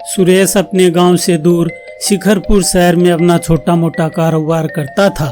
सुरेश अपने गांव से दूर शिखरपुर शहर में अपना छोटा मोटा कारोबार करता था।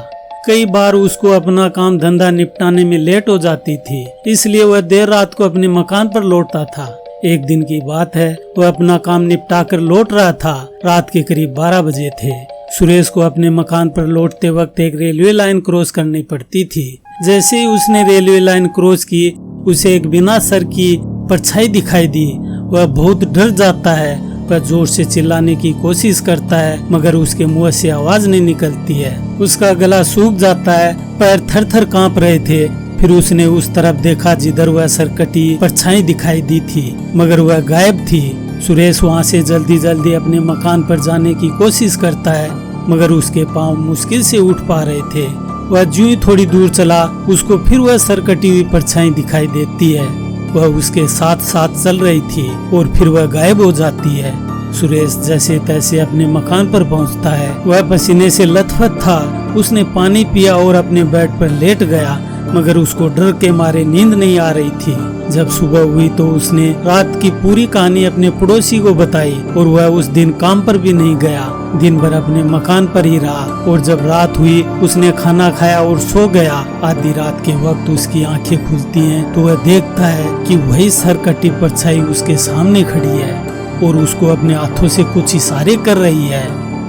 कई बार उसको अपना काम धंधा निपटाने में लेट हो जाती थी, इसलिए वह देर रात को अपने मकान पर लौटता था। एक दिन की बात है, वह अपना काम निपटा कर लौट रहा था। रात के करीब 12 बजे थे। सुरेश को अपने मकान पर लौटते वक्त एक रेलवे लाइन क्रॉस करनी पड़ती थी। जैसे ही उसने रेलवे लाइन क्रॉस की, उसे एक बिना सर की परछाई दिखाई दी। वह बहुत डर जाता है। वह जोर से चिल्लाने की कोशिश करता है, मगर उसके मुंह से आवाज नहीं निकलती है। उसका गला सूख जाता है, पैर थर थर कांप रहे थे। फिर उसने उस तरफ देखा जिधर वह सरकटी परछाई दिखाई दी थी, मगर वह गायब थी। सुरेश वहां से जल्दी जल्दी अपने मकान पर जाने की कोशिश करता है, मगर उसके पांव मुश्किल से उठ पा रहे थे। वह ज्यों ही थोड़ी दूर चला, उसको फिर वह सरकटी हुई परछाई दिखाई देती है। वह उसके साथ साथ चल रही थी और फिर वह गायब हो जाती है। सुरेश जैसे तैसे अपने मकान पर पहुंचता है। वह पसीने से लथपथ था। उसने पानी पिया और अपने बेड पर लेट गया, मगर उसको डर के मारे नींद नहीं आ रही थी। जब सुबह हुई तो उसने रात की पूरी कहानी अपने पड़ोसी को बताई और वह उस दिन काम पर भी नहीं गया। दिन भर अपने मकान पर ही रहा और जब रात हुई उसने खाना खाया और सो गया। आधी रात के वक्त उसकी आंखें खुलती हैं तो वह देखता है कि वही सरकटी परछाई उसके सामने खड़ी है और उसको अपने हाथों से कुछ इशारे कर रही है।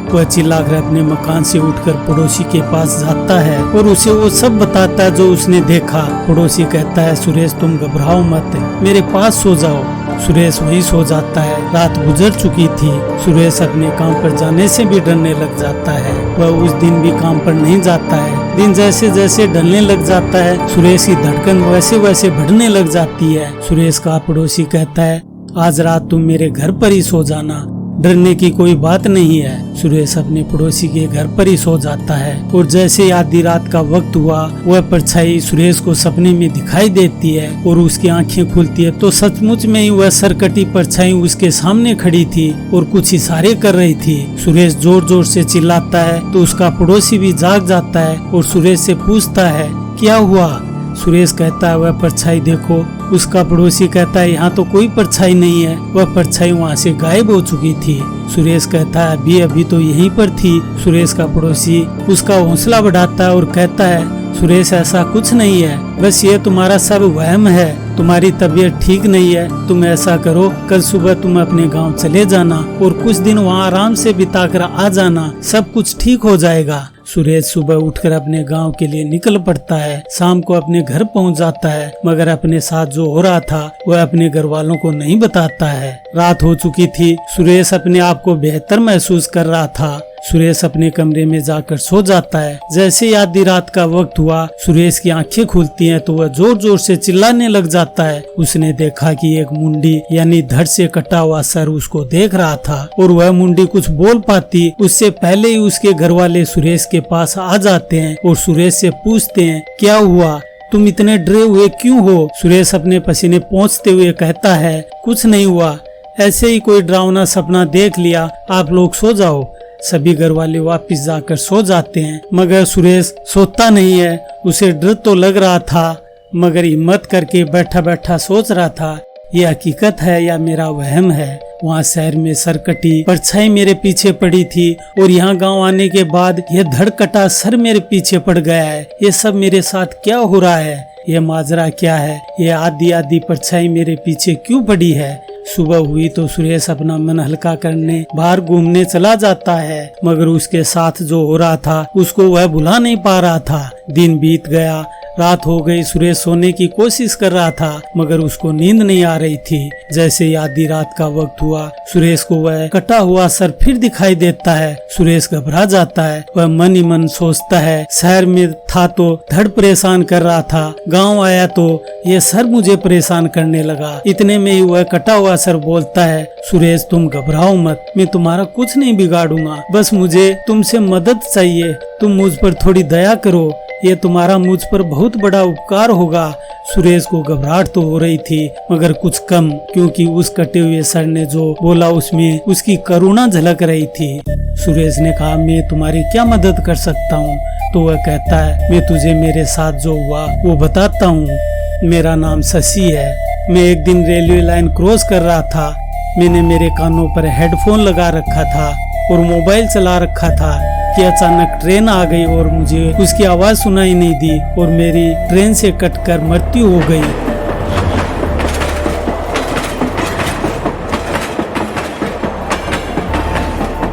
वह चिल्लाकर अपने मकान से उठकर पड़ोसी के पास जाता है और उसे वो सब बताता है जो उसने देखा। पड़ोसी कहता है, सुरेश तुम घबराओ मत, मेरे पास सो जाओ। सुरेश वहीं सो जाता है। रात गुजर चुकी थी। सुरेश अपने काम पर जाने से भी डरने लग जाता है। वह उस दिन भी काम पर नहीं जाता है। दिन जैसे जैसे ढलने लग जाता है, सुरेश की धड़कन वैसे वैसे बढ़ने लग जाती है। सुरेश का पड़ोसी कहता है, आज रात तुम मेरे घर पर ही सो जाना, डरने की कोई बात नहीं है। सुरेश अपने पड़ोसी के घर पर ही सो जाता है और जैसे आधी रात का वक्त हुआ, वह परछाई सुरेश को सपने में दिखाई देती है और उसकी आंखें खुलती है तो सचमुच में ही वह सरकटी परछाई उसके सामने खड़ी थी और कुछ इशारे कर रही थी। सुरेश जोर जोर से चिल्लाता है तो उसका पड़ोसी भी जाग जाता है और सुरेश से पूछता है, क्या हुआ? सुरेश कहता है, वह परछाई देखो। उसका पड़ोसी कहता है, यहाँ तो कोई परछाई नहीं है, वह परछाई वहाँ से गायब हो चुकी थी। सुरेश कहता है, अभी तो यहीं पर थी। सुरेश का पड़ोसी उसका हौसला बढ़ाता है और कहता है, सुरेश ऐसा कुछ नहीं है, बस ये तुम्हारा सब वहम है, तुम्हारी तबीयत ठीक नहीं है। तुम ऐसा करो, कल सुबह तुम अपने गांव चले जाना और कुछ दिन वहाँ आराम से बिताकर आ जाना, सब कुछ ठीक हो जाएगा। सुरेश सुबह उठकर अपने गांव के लिए निकल पड़ता है। शाम को अपने घर पहुंच जाता है, मगर अपने साथ जो हो रहा था वह अपने घर वालों को नहीं बताता है। रात हो चुकी थी। सुरेश अपने आप को बेहतर महसूस कर रहा था। सुरेश अपने कमरे में जाकर सो जाता है। जैसे आधी रात का वक्त हुआ, सुरेश की आंखें खुलती हैं तो वह जोर जोर से चिल्लाने लग जाता है। उसने देखा कि एक मुंडी यानी धड़ से कटा हुआ सर उसको देख रहा था और वह मुंडी कुछ बोल पाती उससे पहले ही उसके घर वाले सुरेश के पास आ जाते हैं और सुरेश से पूछते हैं, क्या हुआ, तुम इतने डरे हुए क्यों हो? सुरेश अपने पसीने पोंछते हुए कहता है, कुछ नहीं हुआ, ऐसे ही कोई डरावना सपना देख लिया, आप लोग सो जाओ। सभी घर वाले वापिस जाकर सो जाते हैं, मगर सुरेश सोता नहीं है। उसे डर तो लग रहा था, मगर हिम्मत करके बैठा बैठा सोच रहा था, ये हकीकत है या मेरा वहम है। वहाँ शहर में सरकटी परछाई मेरे पीछे पड़ी थी और यहाँ गांव आने के बाद यह धड़ कटा सर मेरे पीछे पड़ गया है। ये सब मेरे साथ क्या हो रहा है? ये माजरा क्या है? ये आधी आधी परछाई मेरे पीछे क्यों पड़ी है? सुबह हुई तो सुरेश अपना मन हल्का करने बाहर घूमने चला जाता है, मगर उसके साथ जो हो रहा था उसको वह भुला नहीं पा रहा था। दिन बीत गया, रात हो गई। सुरेश सोने की कोशिश कर रहा था, मगर उसको नींद नहीं आ रही थी। जैसे ही आधी रात का वक्त हुआ, सुरेश को वह कटा हुआ सर फिर दिखाई देता है। सुरेश घबरा जाता है। वह मन ही मन सोचता है, शहर में था तो धड़ परेशान कर रहा था, गांव आया तो ये सर मुझे परेशान करने लगा। इतने में ही वह कटा हुआ सर बोलता है, सुरेश तुम घबराओ मत, मैं तुम्हारा कुछ नहीं बिगाड़ूंगा, बस मुझे तुमसे मदद चाहिए, तुम मुझ पर थोड़ी दया करो, ये तुम्हारा मुझ पर बहुत बड़ा उपकार होगा। सुरेश को घबराहट तो हो रही थी, मगर कुछ कम, क्योंकि उस कटे हुए सर ने जो बोला उसमें उसकी करुणा झलक रही थी। सुरेश ने कहा, मैं तुम्हारी क्या मदद कर सकता हूँ? तो वह कहता है, मैं तुझे मेरे साथ जो हुआ वो बताता हूँ। मेरा नाम शशि है। मैं एक दिन रेलवे लाइन क्रॉस कर रहा था मैंने मेरे कानों पर हेडफोन लगा रखा था और मोबाइल चला रखा था कि अचानक ट्रेन आ गई और मुझे उसकी आवाज सुनाई नहीं दी और मेरी ट्रेन से कटकर मृत्यु हो गई।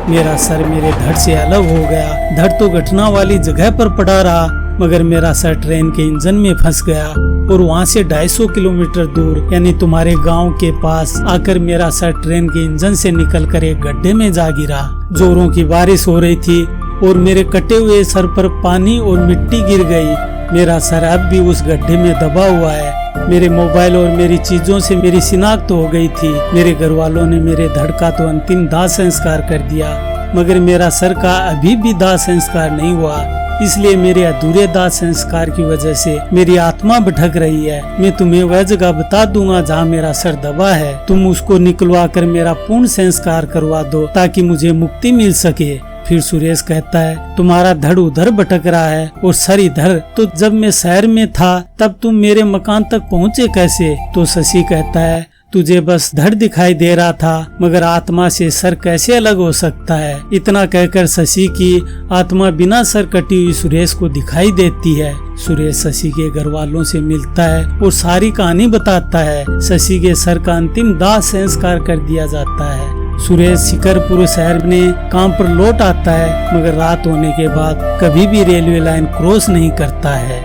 मेरा सर मेरे धड़ से अलग हो गया। धड़ तो घटना वाली जगह पर पड़ा रहा, मगर मेरा सर ट्रेन के इंजन में फंस गया और वहाँ से 250 किलोमीटर दूर यानी तुम्हारे गांव के पास आकर मेरा सर ट्रेन के इंजन से निकलकर एक गड्ढे में जा गिरा। जोरों की बारिश हो रही थी और मेरे कटे हुए सर पर पानी और मिट्टी गिर गई। मेरा सर अब भी उस गड्ढे में दबा हुआ है। मेरे मोबाइल और मेरी चीजों से मेरी शिनाख्त हो गई थी। मेरे घर वालों ने मेरे धड़ का तो अंतिम दाह संस्कार कर दिया, मगर मेरा सर का अभी भी दाह संस्कार नहीं हुआ। इसलिए मेरे अधूरे दाह संस्कार की वजह से मेरी आत्मा भटक रही है। मैं तुम्हें वह जगह बता दूंगा जहाँ मेरा सर दबा है। तुम उसको निकलवा कर मेरा पूर्ण संस्कार करवा दो ताकि मुझे मुक्ति मिल सके। फिर सुरेश कहता है, तुम्हारा धड़ उधर भटक रहा है और सर इधर, तो जब मैं शहर में था तब तुम मेरे मकान तक पहुँचे कैसे? तो शशि कहता है, तुझे बस धड़ दिखाई दे रहा था, मगर आत्मा से सर कैसे अलग हो सकता है? इतना कहकर शशि की आत्मा बिना सर कटी हुई सुरेश को दिखाई देती है। सुरेश शशि के घर वालों से मिलता है और सारी कहानी बताता है। शशि के सर का अंतिम दाह संस्कार कर दिया जाता है। सुरेश शिखरपुर शहर में काम पर लौट आता है, मगर रात होने के बाद कभी भी रेलवे लाइन क्रॉस नहीं करता है।